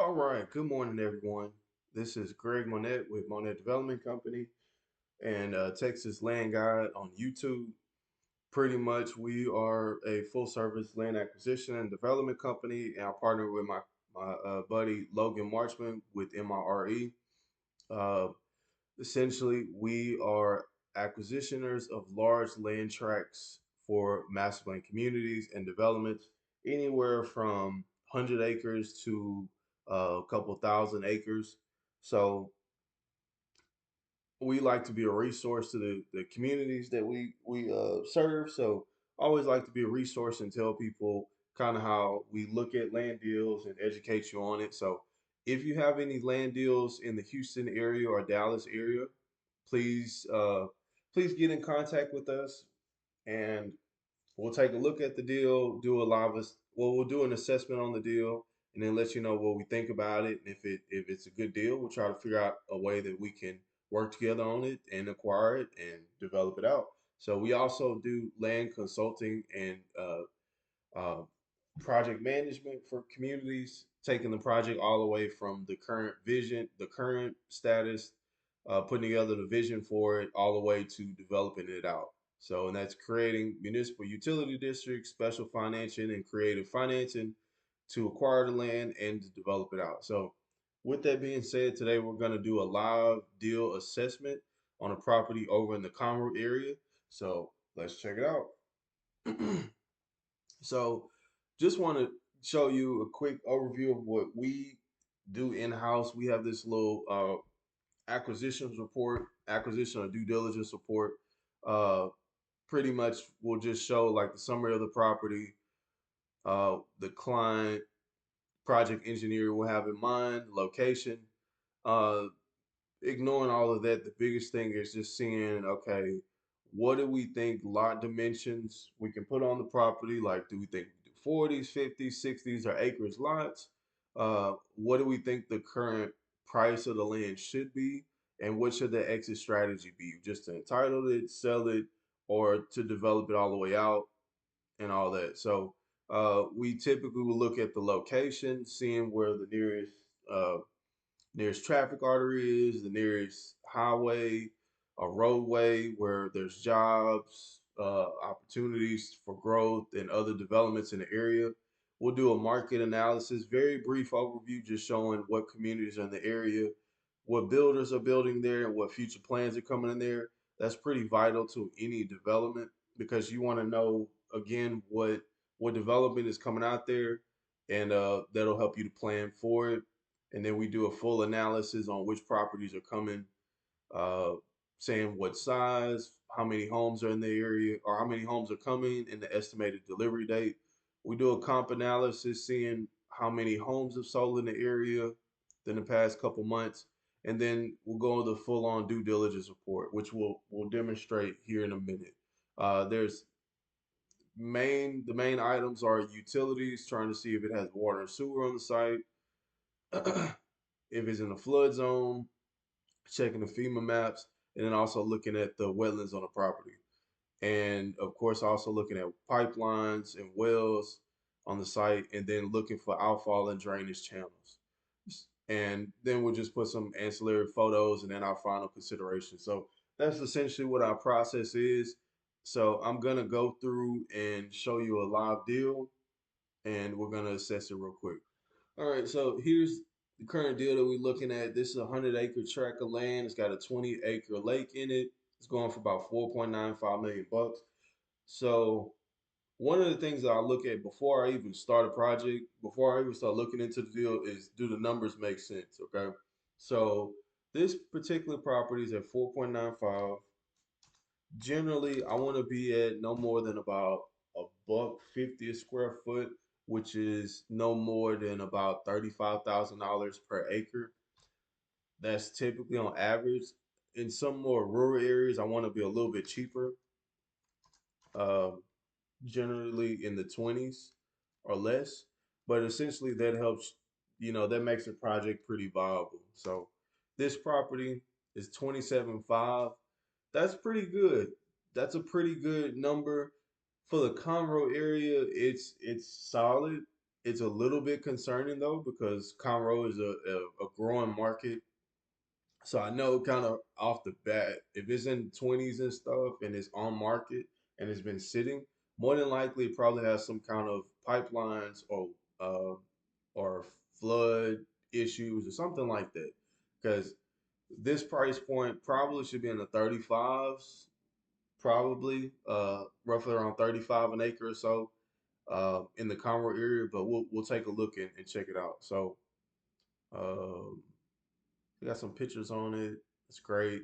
All right, good morning, everyone. This is Greg Monette with Monette Development Company and Texas Land Guide on YouTube. Pretty much, we are a full-service land acquisition and development company, and I partner with my buddy Logan Marchman with MIRE. Uh, Essentially, we are acquisitioners of large land tracts for master plan communities and developments, anywhere from 100 acres to a couple thousand acres. So we like to be a resource to the communities that we serve. So I always like to be a resource and tell people kind of how we look at land deals and educate you on it. So if you have any land deals in the Houston area or Dallas area, please please get in contact with us and we'll take a look at the deal, do a live well, we'll do an assessment on the deal and then let you know what we think about it. And if it's a good deal, we'll try to figure out a way that we can work together on it and acquire it and develop it out. So we also do land consulting and uh, project management for communities, taking the project all the way from the current vision, the current status, putting together the vision for it, all the way to developing it out. So, and that's creating municipal utility districts, special financing, and creative financing to acquire the land and to develop it out. So, with that being said, today we're going to do a live deal assessment on a property over in the Conroe area. So, let's check it out. So, just want to show you a quick overview of what we do in house. We have this little acquisitions report, acquisition or due diligence report. Uh, Pretty much will just show like the summary of the property, the client, project engineer will have in mind, location. Uh, Ignoring all of that, the biggest thing is just seeing, okay, what do we think lot dimensions we can put on the property? Like, do we think we do 40s, 50s, 60s, or acres lots? What do we think the current price of the land should be? And what should the exit strategy be? Just to entitle it, sell it, or to develop it all the way out and all that. So we typically will look at the location, seeing where the uh, nearest traffic artery is, the nearest highway, a roadway where there's jobs, opportunities for growth, and other developments in the area. We'll do a market analysis, very brief overview, just showing what communities are in the area, what builders are building there, and what future plans are coming in there. That's pretty vital to any development because you want to know again what development is coming out there, and that'll help you to plan for it. And then we do a full analysis on which properties are coming, uh, saying what size, how many homes are in the area, or how many homes are coming, and the estimated delivery date. We do a comp analysis, seeing how many homes have sold in the area in the past couple months, and then we'll go into the full-on due diligence report, which we'll demonstrate here in a minute. There's the main items are utilities, trying to see if it has water and sewer on the site, if it's in a flood zone, checking the FEMA maps, and then also looking at the wetlands on the property. And of course, also looking at pipelines and wells on the site, and then looking for outfall and drainage channels. And then we'll just put some ancillary photos and then our final consideration. So that's essentially what our process is. So I'm gonna go through and show you a live deal, and we're gonna assess it real quick. All right, so here's the current deal that we're looking at. This is a 100-acre tract of land. It's got a 20-acre lake in it. It's going for about 4.95 million bucks. So one of the things that I look at before I even start a project, before I even start looking into the deal, is do the numbers make sense? Okay, so this particular property is at 4.95. Generally, I want to be at no more than about a buck 50 a square foot, which is no more than about $35,000 per acre. That's typically on average. In some more rural areas, I want to be a little bit cheaper, uh, generally in the 20s or less. But essentially, that helps, that makes the project pretty viable. So this property is 27.5. That's pretty good. That's a pretty good number for the Conroe area. It's solid. it's a little bit concerning though because Conroe is a growing market. So I know kind of off the bat, if it's in 20s and stuff and it's on market and it's been sitting, more than likely it probably has some kind of pipelines uh, or flood issues or something like that. Because this price point probably should be in the 35s, probably roughly around 35 an acre or so in the Conroe area. But we'll take a look and check it out. So um, we got some pictures on it. It's great.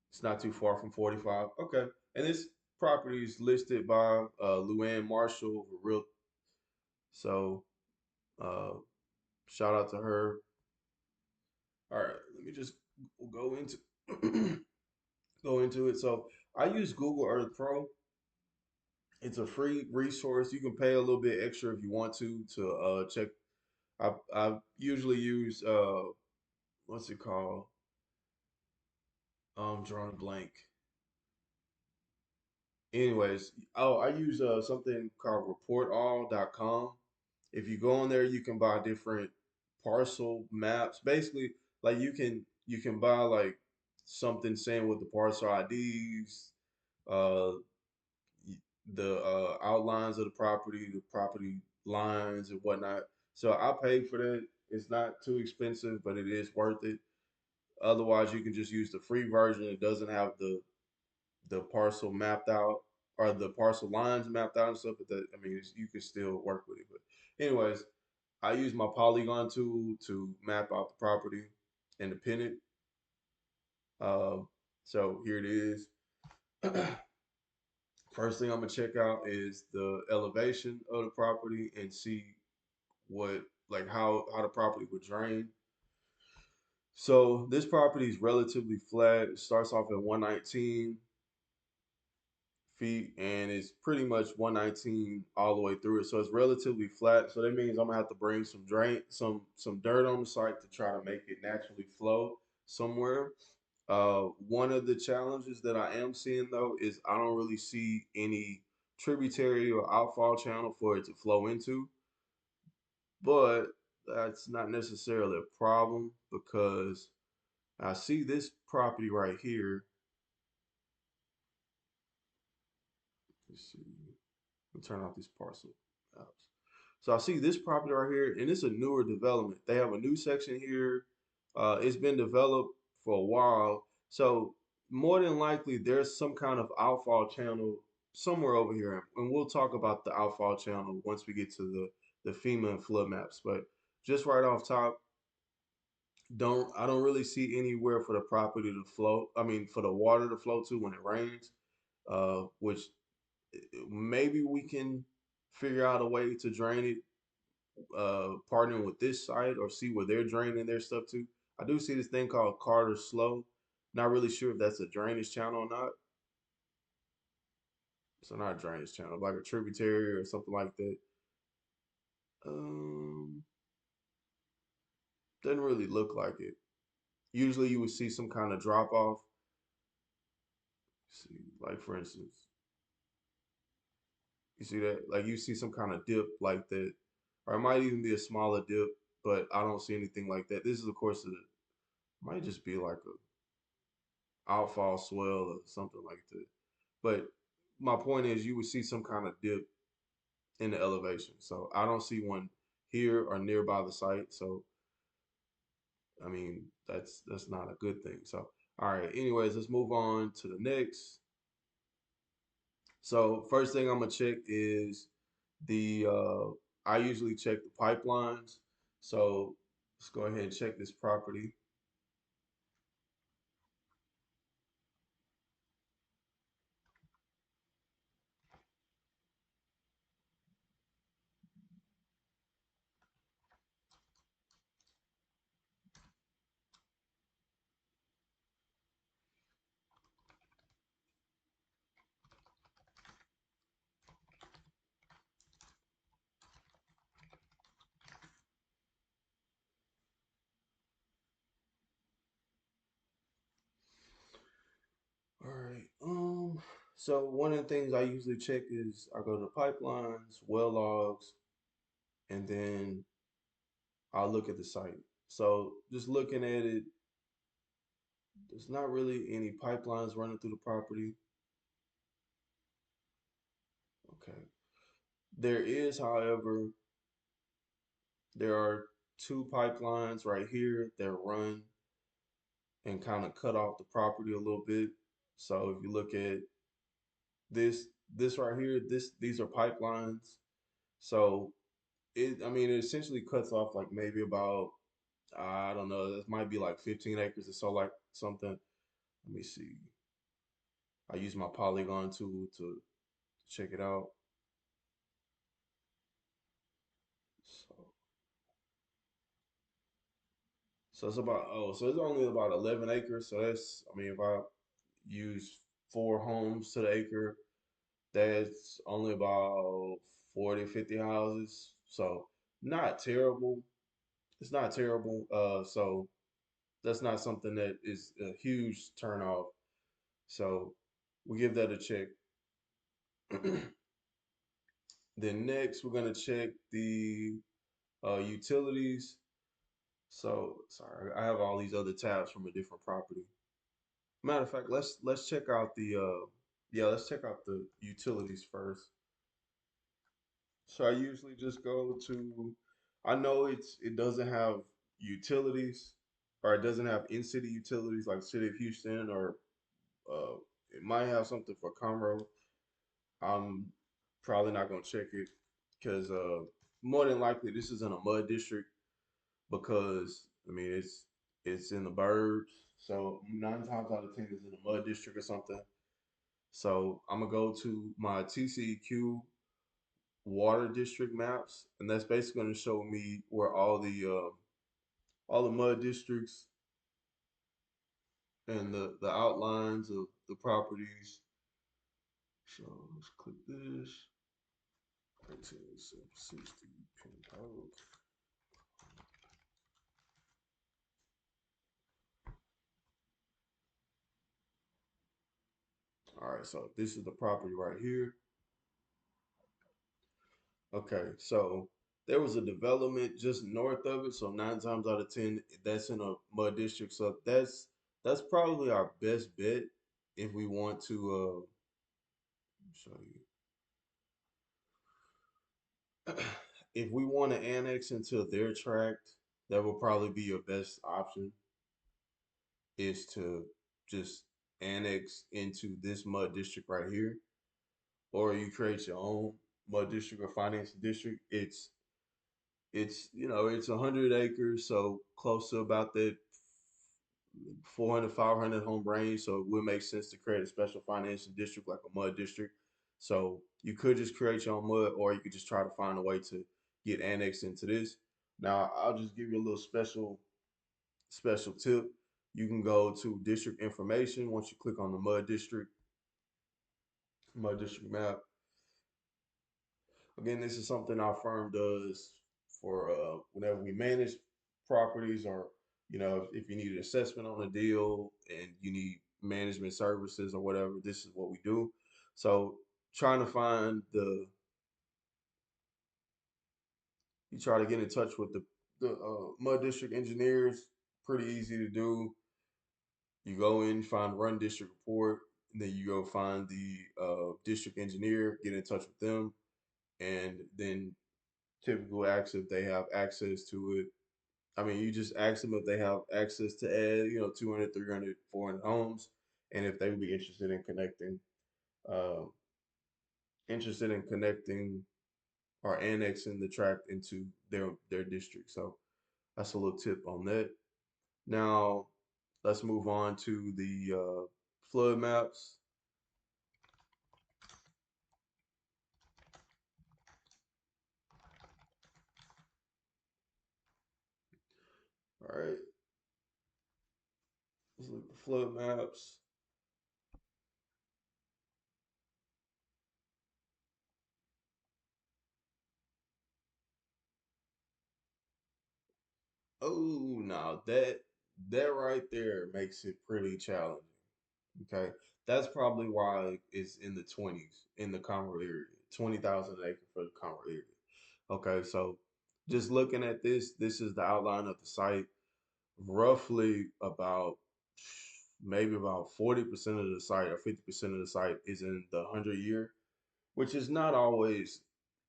It's not too far from 45. Okay. And this property is listed by Luann Marshall, real. So uh, shout out to her. All right, let me just go into go into it. So I use Google Earth Pro. It's a free resource. You can pay a little bit extra if you want to check. I usually use what's it called? Drawing a blank. Anyways, oh, I use something called reportall.com. If you go on there, you can buy different parcel maps. Basically, like you can buy like something saying with the parcel IDs, uh, the outlines of the property lines and whatnot. So I paid for that. It's not too expensive, but it is worth it. Otherwise, you can just use the free version. It doesn't have the parcel mapped out or the parcel lines mapped out and stuff. But that, I mean, you can still work with it. But anyways, I use my polygon tool to map out the property and the pin it. So here it is. First thing I'm gonna check out is the elevation of the property and see what like how the property would drain. So this property is relatively flat. It starts off at 119 feet and it's pretty much 119 all the way through it. So it's relatively flat. So that means I'm gonna have to bring some dirt on the site to try to make it naturally flow somewhere. One of the challenges that I am seeing though is I don't really see any tributary or outfall channel for it to flow into, but that's not necessarily a problem because I see this property right here. Let's see. Let me turn off this parcel maps. So I see this property right here, and it's a newer development. They have a new section here. It's been developed for a while. So more than likely, there's some kind of outfall channel somewhere over here. And we'll talk about the outfall channel once we get to the FEMA and flood maps. But just right off top, I don't really see anywhere for the property to flow. I mean, for the water to flow to when it rains, which maybe we can figure out a way to drain it, partnering with this site or see where they're draining their stuff to. I do see this thing called Carter Slow. Not really sure if that's a drainage channel or not. So not a drainage channel, like a tributary or something like that. Um, doesn't really look like it. Usually you would see some kind of drop off. See, like for instance, you see that? Like you see some kind of dip like that, or it might even be a smaller dip, but I don't see anything like that. This is of course it might just be like a outfall swell or something like that. But my point is, you would see some kind of dip in the elevation. So I don't see one here or nearby the site. So I mean, that's not a good thing. So all right. Anyways, let's move on to the next. So first thing I'm gonna check is the I usually check the pipelines. So let's go ahead and check this property. All right. So one of the things I usually check is I go to pipelines, well logs, and then I'll look at the site. So just looking at it, there's not really any pipelines running through the property. Okay. There is, however, there are two pipelines right here that run and kind of cut off the property a little bit. So if you look at this, this right here, these are pipelines. So I mean, it essentially cuts off like maybe about, I don't know, this might be like 15 acres or so, like something. Let me see. I use my polygon tool to check it out. So, so it's about, oh, so it's only about 11 acres. So that's, I mean, if I use 4 homes to the acre, that's only about 40, 50 houses. So not terrible. It's not terrible. So that's not something that is a huge turnoff. So we give that a check. Then next, we're gonna check the utilities. So sorry, I have all these other tabs from a different property. Matter of fact, let's check out the yeah, let's check out the utilities first. So I usually just go to, I know it doesn't have utilities, or it doesn't have in-city utilities like City of Houston, or uh, it might have something for Conroe. I'm probably not gonna check it because more than likely this is in a mud district because I mean it's in the burbs, so 9 times out of 10 it's in a mud district or something. So I'm gonna go to my TCEQ water district maps, and that's basically going to show me where all the mud districts and the outlines of the properties. So let's click this. 1860 pin code. All right, so this is the property right here. Okay, so there was a development just north of it, so 9 times out of 10, that's in a mud district. So that's probably our best bet if we want to show you. If we want to annex into their tract, that will probably be your best option is to just annex into this mud district right here, or you create your own mud district or finance district. It's it's 100 acres, so close to about that 400 500 home range. So it would make sense to create a special financial district like a mud district. So you could just create your own mud, or you could just try to find a way to get annexed into this. Now I'll just give you a little special tip. You can go to district information once you click on the mud district map. Again, this is something our firm does for whenever we manage properties, or if you need an assessment on a deal and you need management services or whatever. This is what we do. So trying to find the you try to get in touch with the mud district engineers. Pretty easy to do. You go in, find run district report, and then you go find the district engineer, get in touch with them, and then typically ask if they have access to it. I mean, you just ask them if they have access to add, 200, 300, 400 homes, and if they would be uh, interested in connecting or annexing the tract into their district. So that's a little tip on that. Now, let's move on to the flood maps. All right, let's look at the flood maps. Oh, now that right there makes it pretty challenging. Okay, that's probably why it's in the 20s in the Conroe area, 20,000 acre for the Conroe area. Okay, so just looking at this, this is the outline of the site. Roughly about maybe about 40% of the site or 50% of the site is in the 100 year, which is not always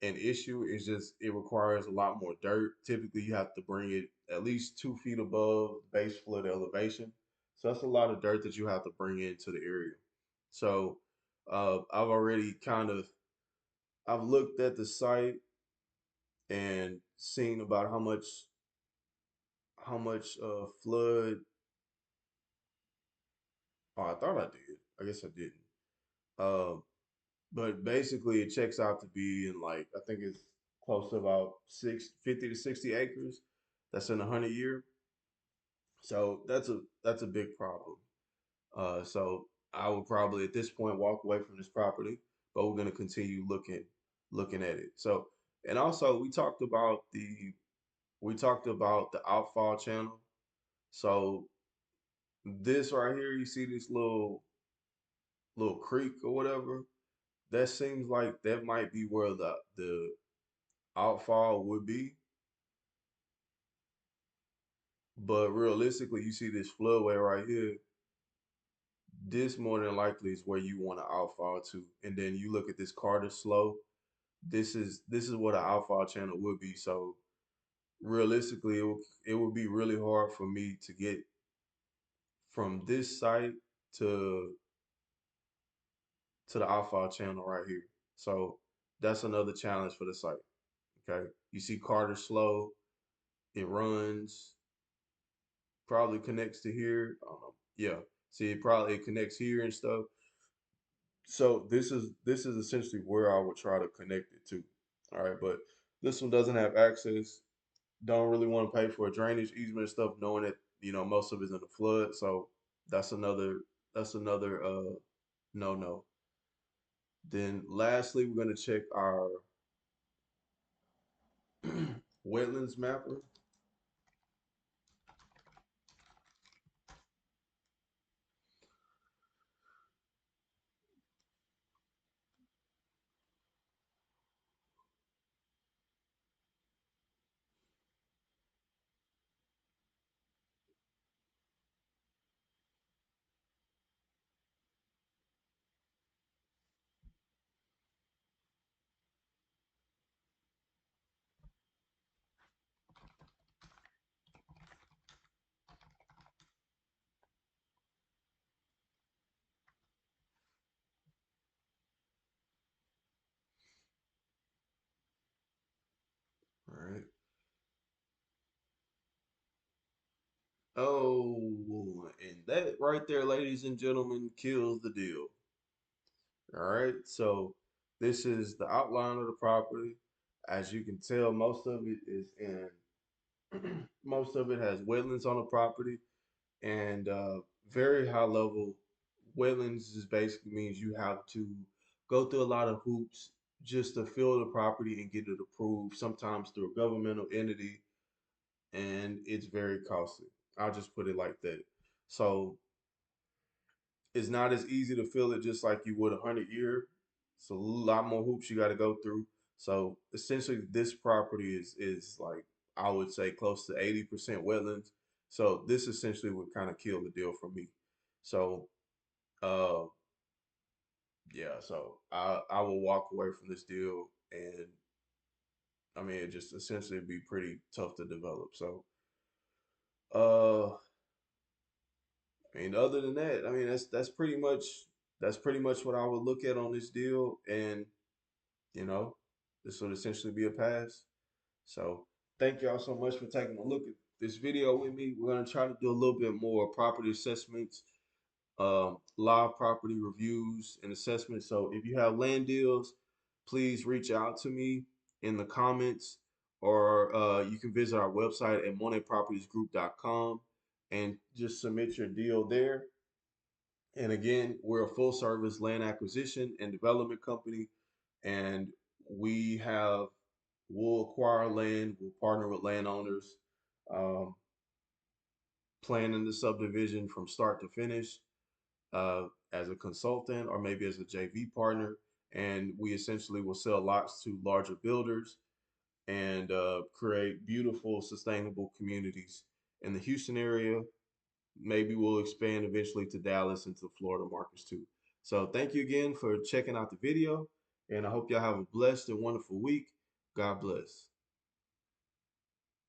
an issue. It's just it requires a lot more dirt. Typically, you have to bring it at least 2 feet above base flood elevation. So that's a lot of dirt that you have to bring into the area. So I've already kind of I've looked at the site and seen about how much flood. Oh, I thought I did. I guess I didn't. Uh, but basically, it checks out to be in like I think it's close to about 50 to 60 acres. That's in a 100 year. So that's a big problem. So I would probably at this point walk away from this property, but we're gonna continue looking at it. So and also we talked about the outfall channel. So this right here, you see this little creek or whatever. That seems like that might be where the outfall would be, but realistically, you see this floodway right here. This more than likely is where you want to outfall to, and then you look at this Carter slope. This is what an outfall channel would be. So realistically, it would be really hard for me to get from this site to to the outfall channel right here. So that's another challenge for the site. Okay, you see Carter slope. It runs probably connects to here. I don't know. Yeah. See, it connects here and stuff. So this is essentially where I would try to connect it to. All right, but this one doesn't have access. Don't really want to pay for a drainage easement and stuff, knowing that most of it's in the flood. So that's another no. Then lastly, we're gonna check our wetlands mapper. All right. Oh, and that right there, ladies and gentlemen, kills the deal. All right, so this is the outline of the property. As you can tell, most of it is most of it has wetlands on the property and very high level wetlands just basically means you have to go through a lot of hoops just to fill the property and get it approved, sometimes through a governmental entity, and it's very costly. I'll just put it like that. So it's not as easy to fill it just like you would a 100 year. It's a lot more hoops you got to go through. So essentially, this property is like I would say close to 80% wetlands. So this essentially would kind of kill the deal for me. So uh yeah, so I will walk away from this deal, and I mean it just essentially be pretty tough to develop. So uh I mean other than that, I mean that's pretty much what I would look at on this deal, and you know, this would essentially be a pass. So thank y'all so much for taking a look at this video with me. We're gonna try to do a little bit more property assessments, live property reviews and assessments. So if you have land deals, please reach out to me in the comments, or you can visit our website at monetpropertiesgroup.com and just submit your deal there. And again, we're a full service land acquisition and development company, and we have we'll acquire land, we'll partner with landowners, um, planning the subdivision from start to finish as a consultant or maybe as a JV partner. And we essentially will sell lots to larger builders. and create beautiful, sustainable communities in the Houston area. Maybe we'll expand eventually to Dallas and to Florida markets too. So thank you again for checking out the video, and I hope y'all have a blessed and wonderful week. God bless.